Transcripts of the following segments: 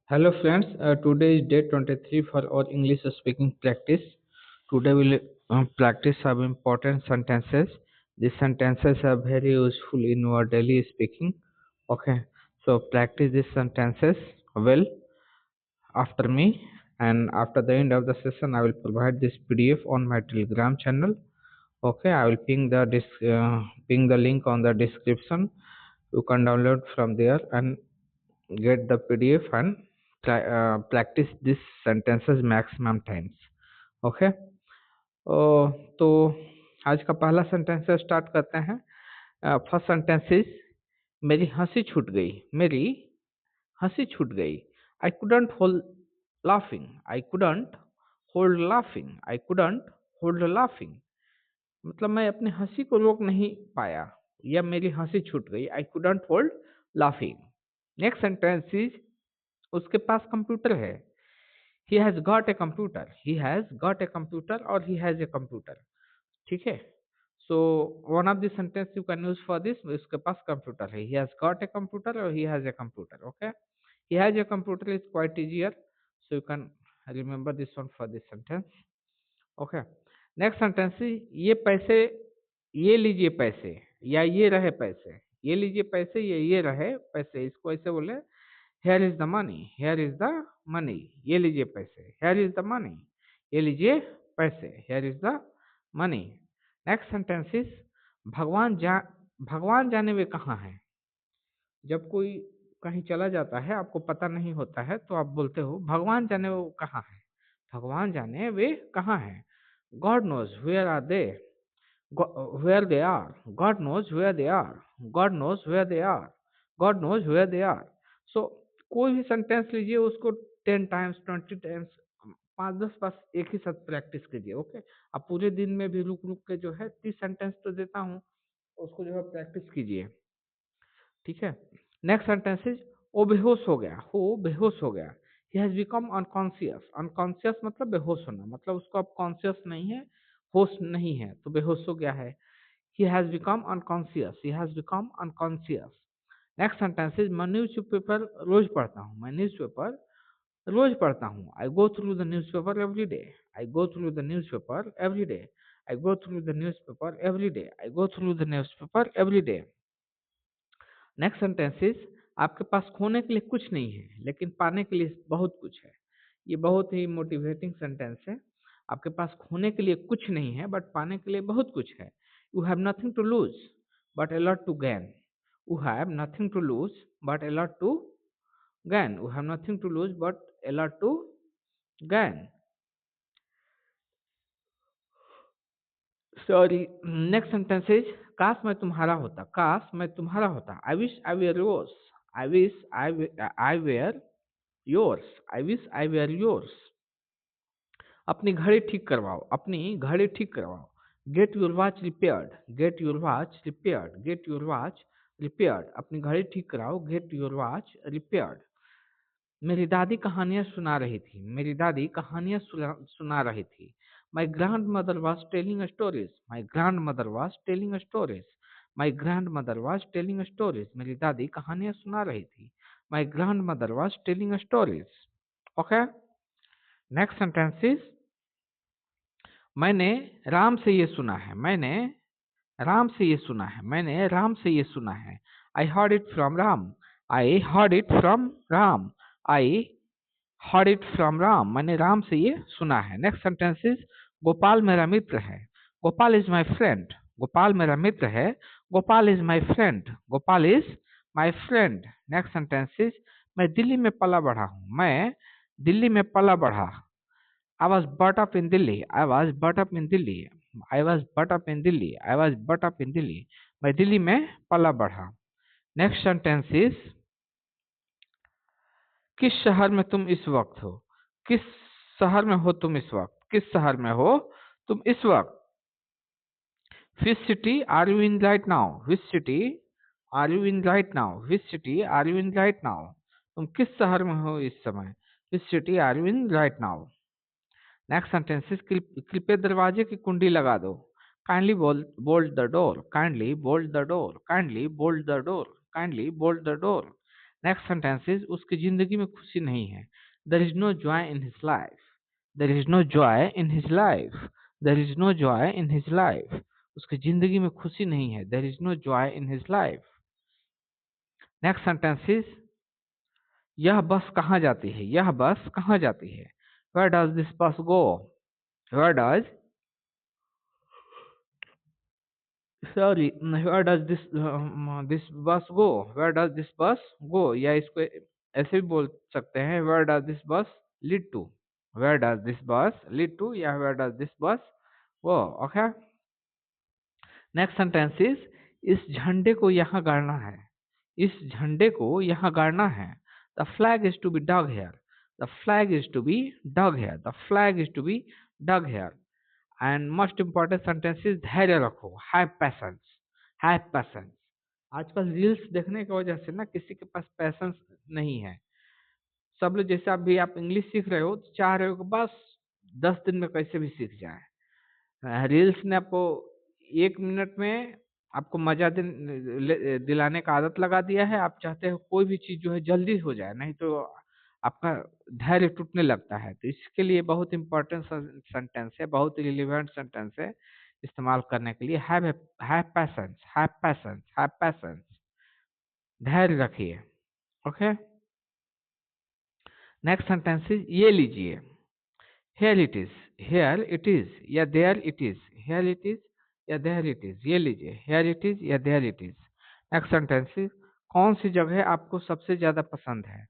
Hello friends, today is day 23 for our English speaking practice. Today we'll practice some important sentences. These sentences are very useful in our daily speaking. Okay, so practice these sentences well after me, and after the end of the session I will provide this PDF on my Telegram channel. Okay, I will ping the link on the description. You can download from there and get the PDF and practice these sentences maximum times. Okay तो आज का पहला sentence से start करते हैं. First sentence is मेरी हंसी छूट गई. मेरी हंसी छूट गई. I couldn't hold laughing. I couldn't hold laughing. I couldn't hold laughing. मतलब मैं अपनी हंसी को रोक नहीं पाया या मेरी हंसी छूट गई. I couldn't hold laughing. Next sentence is उसके पास कंप्यूटर है. He has got a computer. He has got a computer और ही हैज ए कंप्यूटर. ठीक है. So one of the sentence you can use for this. उसके पास computer है. He has got a computer और he has a computer. Okay. He has a computer is quite easier, so you can remember this one for this sentence. Okay. Next sentence, ये पैसे, ये लीजिए पैसे या ये रहे पैसे. ये लीजिए पैसे या ये रहे पैसे, इसको ऐसे बोले. Here is the money. Here is the money. ये लीजिए पैसे. Here is the money. ये लीजिए पैसे. Here is the money. Next sentence is भगवान जाने वे कहाँ हैं. जब कोई कहीं चला जाता है, आपको पता नहीं होता है, तो आप बोलते हो भगवान जाने वो कहाँ है. भगवान जाने वे कहाँ हैं. God knows where are they. Where they are. God knows where they are. God knows where they are. God knows where they are. So कोई भी सेंटेंस लीजिए, उसको 10 टाइम्स 20 टाइम्स 5-10 बार एक ही साथ प्रैक्टिस कीजिए. ओके. आप पूरे दिन में भी रुक रुक के जो है 30 सेंटेंस तो देता हूँ, उसको जो है प्रैक्टिस कीजिए. ठीक है. नेक्स्ट सेंटेंस इज वो बेहोश हो गया. वो बेहोश हो गया. ही हैज बिकम अनकॉन्शियस. अनकॉन्शियस मतलब बेहोश होना, मतलब उसको अब कॉन्शियस नहीं है, होश नहीं है, तो बेहोश हो गया है. He has become unconscious. He has become unconscious. Next sentence is मैं न्यूज़पेपर रोज पढ़ता हूँ. मैं न्यूज़पेपर रोज पढ़ता हूँ. I go through the newspaper every day. I go through the newspaper every day. I go through the newspaper every day. I go through the newspaper every day. Next sentence is आपके पास खोने के लिए कुछ नहीं है, लेकिन पाने के लिए बहुत कुछ है. ये बहुत ही मोटिवेटिंग सेंटेंस है. आपके पास खोने के लिए कुछ नहीं है, बट पाने के लिए बहुत कुछ है. You have nothing to lose but a lot to gain. You have nothing to lose but a lot to gain. You have nothing to lose but a lot to gain. Sorry. Next sentence is काश मैं तुम्हारा होता. काश मैं तुम्हारा होता. I wish I were yours. I wish I were yours. I wish I were yours. अपनी घड़ी ठीक करवाओ. अपनी घड़ी ठीक करवाओ. Get your watch repaired. Get your watch repaired. Get your watch repaired. अपनी घड़ी ठीक कराओ. Get your watch repaired. मेरी दादी कहानियां सुना रही थी. मेरी दादी कहानियां सुना रही थी. My grand mother was telling stories. My grand mother was telling stories. My grand mother was telling stories. मेरी दादी कहानियां सुना रही थी. My grand mother was telling stories. Okay. Next sentence is मैंने राम से ये सुना है. मैंने राम से ये सुना है. मैंने राम से ये सुना है. I heard it from Ram. I heard it from Ram. I heard it from Ram. मैंने राम से ये सुना है. नेक्स्ट सेंटेंस इज गोपाल मेरा मित्र है. Gopal is my friend. Gopal मेरा मित्र है. Gopal is my friend. Gopal is my friend. Next sentence is मैं दिल्ली में पला बढ़ा हूँ. मैं दिल्ली में पला बढ़ा. I was brought up in Delhi. I was brought up in Delhi. I was brought up in Delhi. I was brought up in Delhi. मैं दिल्ली में पला बढ़ा. नेक्स्ट सेंटेंस इज किस शहर में तुम इस वक्त हो. किस शहर में हो तुम इस वक्त. किस शहर में हो तुम इस वक्त. Which city are you in right now. Which city are you in right now. Which city are you in right now. तुम किस शहर में हो इस समय. Which city are you in right now. Next sentence is कृपया दरवाजे की कुंडी लगा दो. Kindly bolt the door. Kindly bolt the door. Kindly bolt the door. Kindly bolt the door. Next sentence is उसकी जिंदगी में खुशी नहीं है. There is no joy in his life. There is no joy in his life. There is no joy in his life. उसकी जिंदगी में खुशी नहीं है. There is no joy in his life. Next sentence is यह बस कहाँ जाती है. यह बस कहाँ जाती है. Where does this bus go. Where does sorry where does this bus go. Where does this bus go. या इसको ऐसे भी बोल सकते हैं where does this bus lead to. Where does this bus lead to या where does this bus go. Okay. Next sentence is इस झंडे को यहाँ गाड़ना है. इस झंडे को यहाँ गाड़ना है. The flag is to be dug here. The flag is to be dug here. The flag is to be dug here. And most important sentence is धैर्य रखो. Have patience. Have patience. आजकल रील्स देखने की वजह से ना किसी के पास पैशंस नहीं है. सब लोग जैसे अभी आप इंग्लिश सीख रहे हो तो चाह रहे हो कि बस 10 दिन में कैसे भी सीख जाए. रील्स ने आपको 1 मिनट में आपको मजा दिलाने का आदत लगा दिया है. आप चाहते हो कोई भी चीज जो है जल्दी हो जाए, नहीं तो आपका धैर्य टूटने लगता है. तो इसके लिए बहुत इंपॉर्टेंट सेंटेंस है, बहुत रिलेवेंट सेंटेंस है इस्तेमाल करने के लिए. Have patience. Have patience. Have patience. धैर्य रखिए. ओके. नेक्स्ट सेंटेंस इज ये लीजिए. Here it is. Here it is या there it is. Here it is या देयर इट इज. ये लीजिए. हेयर इट इज या there it is. Next sentence is कौन सी जगह आपको सबसे ज्यादा पसंद है.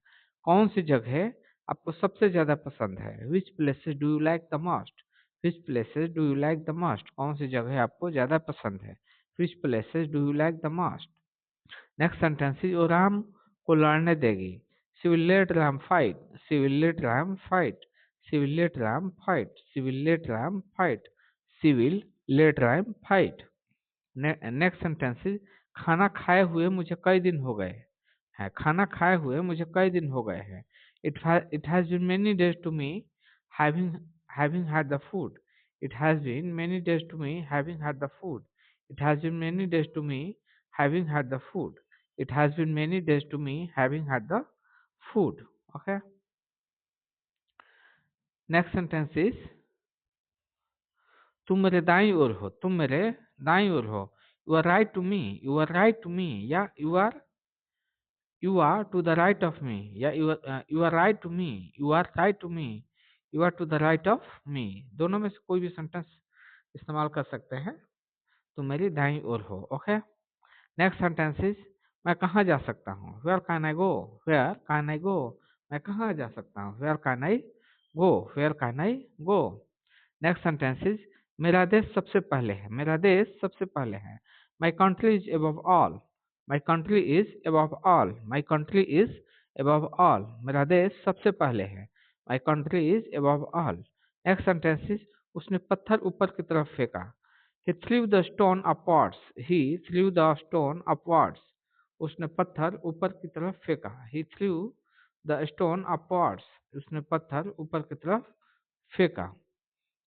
कौन सी जगह आपको सबसे ज्यादा पसंद है. Which places do you like the most. Which places do you like the most. कौन सी जगह आपको ज्यादा पसंद है. Which places do you like the most. Next sentence is वो राम को लड़ने देगी. She will let Ram fight. She will let Ram fight. She will let Ram fight. She will let Ram fight. She will let Ram fight. Next sentence is खाना खाए हुए मुझे कई दिन हो गए हैं. खाना खाए हुए मुझे कई दिन हो गए हैं. It has been many days to me having having had the food. It has been many days to me having had the food. It has been many days to me having had the food. It has been many days to me having had the food. Okay. Next sentence is तुम मेरे दाईं ओर हो. तुम मेरे दाईं ओर हो. You are right to me. You are right to me. या you are to the right of me. या you are right to me. You are right to me. You are to the right of me. दोनों में से कोई भी sentence इस्तेमाल कर सकते हैं. तुम मेरी दाईं ओर हो. ओके. नेक्स्ट सेंटेंस इज मैं कहाँ जा सकता हूँ. Where can I go. Where can I go. मैं कहाँ जा सकता हूँ. Where can I go. Where can I go. Next sentence is मेरा देश सबसे पहले है. मेरा देश सबसे पहले है. My country is above all. My country is above all. My country is above all. मेरा देश सबसे पहले है. My country is above all. Next sentence is उसने पत्थर ऊपर की तरफ फेंका. He threw the stone upwards. He threw the stone upwards. उसने पत्थर ऊपर की तरफ फेंका. He threw the stone upwards. उसने पत्थर ऊपर की तरफ फेंका.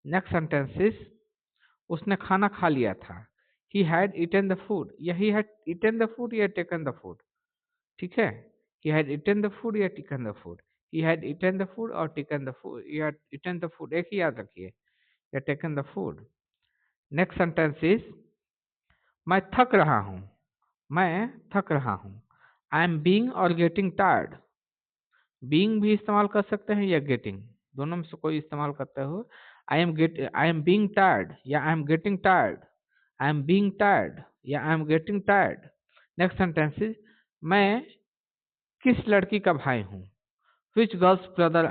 Next sentence is उसने खाना खा लिया था. He had eaten the food. या he had eaten the food या taken the food. ठीक है. He had eaten the food या taken the food. He had eaten the food और taken the food. या eaten the food एक ही याद रखिए. या taken the food. Next sentence is मैं थक रहा हूं. मैं थक रहा हूं. आई एम बीइंग और गेटिंग टायर्ड. बीइंग भी इस्तेमाल कर सकते हैं या गेटिंग, दोनों में से कोई इस्तेमाल करते हो. आई एम बीइंग टायर्ड या I am getting tired. I am being tired या I am getting tired. Next sentence is मैं किस लड़की का भाई हूं. Which girl's brother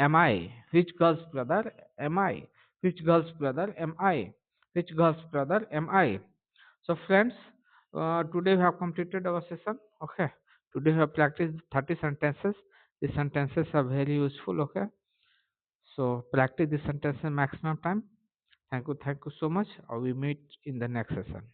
am I? Which girl's brother am I? Which girl's brother am I? Which girl's brother am I? So friends, today we have completed our session. Okay. Today we have practiced 30 sentences. These sentences are very useful. Okay. So practice these sentences maximum time. Thank you so much. We meet in the next session.